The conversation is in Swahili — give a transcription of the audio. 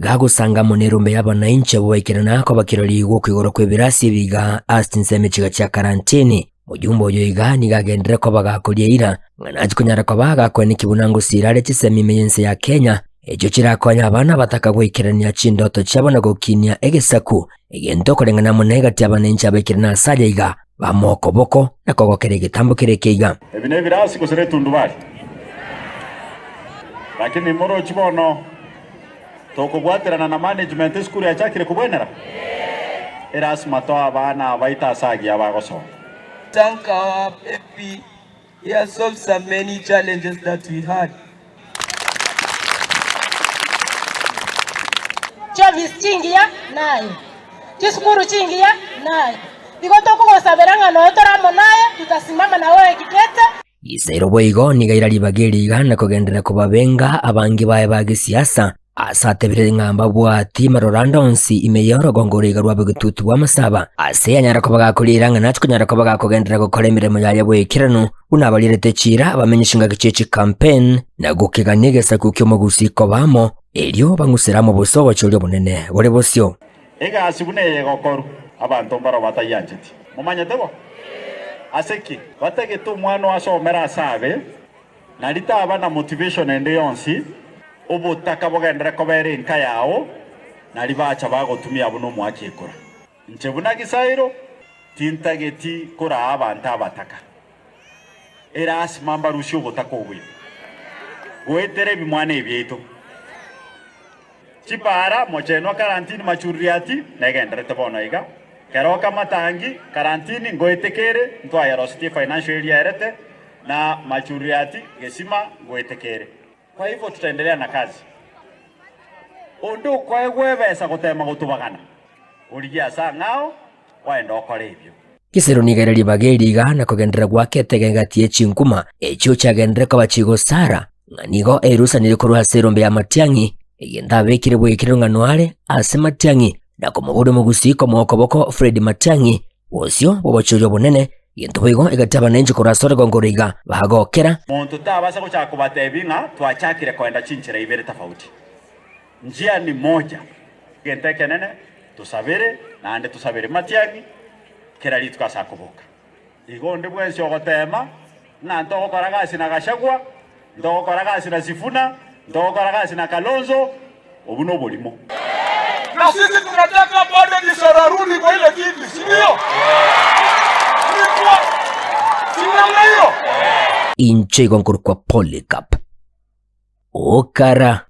gagusanga munirumbe y'abananchi boikirana ko bakirori gw'okwigoro kw'ebirasi biga astinse emechiga cia karantini mujumbe uyu iga nigagendere ko bagakoria ira ng'anachi kunyara ko bagakwena kibunango sirare chisemi meyense ya Kenya ejo kirakonya abana bataka gwikirania chindoto cyabo na gukinia egesaku egento kurengana munega tia abananchi abekirana saja iga bamokoboko na kogokere gitambo kirekeiga ebine birasi kusere tundubari lakini moro chibono tokubwaterana na management skuru ya chakire kubwenera erasma to abana baita sagi abagoso. Thank our PP. He has solved so many challenges that we had. Chavis chingia naye. Chiskuru chingia naye. Bikoto kugosaberanga no toramo naye tutasimama na wewe kitete. Isairo boigo nigaira libageri igana kugendera kubabenga abangi bae bagisiasa asatebire ngamba bwati maroranda onsi imeyoro gongoriga rwabe gututu wa masaba ase anyara ko bagakurira ng'anachi kunyara ko bagakugendera gukora imirimo yaye bwekirano unabalirete chira bamenyishinga gicechi campaign na gukiganigesa kukyo magusiko bamo elio bangusira mu busobo cyo bunene bore bosyo ega asibune gokoru abantu mbaro batayanjeti mumanyete bo aseki bategetu mwana asomera sabe narita abana motivation ende yonsi ubutaka bogendera ko bere nka yawo nari bacha bagotumia buno mwakikora nchebuna gisairo tintageti kora abantu abataka eras mamba rusho butaka obwe gwetere bimwana ebyito chipara mocheno karantini machuriati negendere tebona iga keroka matangi karantini ngoetekere ntwaya rosti financial area erete na machuriati gesima ngoetekere. Kwa hivyo tutaendelea na kazi. Undu kwa gwebesa gutema gutubagana. Uligia saa ngao waenda okore ibyo. Kisero nigereri bageri igana kugendera gwakete gengatie chinkuma echo chagendera ko bachigo sara nganigo erusa niri kuruha serombe ya Matiang'i egenda bekire bwekire ng'anware ase Matiang'i na komubure mugusiko mwokoboko Fred Matiang'i wosyo bobochojo bunene yento bigo egataba nenje kurasore gongoriga bagokera muntu tabasa kucha kubatebinga twachakire kwenda chinchira ibere tofauti njia ni moja genteke nene tusabire nande tusabire Matiang'i kirali tukasakubuka igonde bwensyo gotema na ntoko koragasi na Gachagua ntoko koragasi na Sifuna ntoko koragasi na Kalonzo obuno bulimo na sisi tunataka bado nisararuni kwa ile kiti sio inche gonkur kwa Polycarp Okara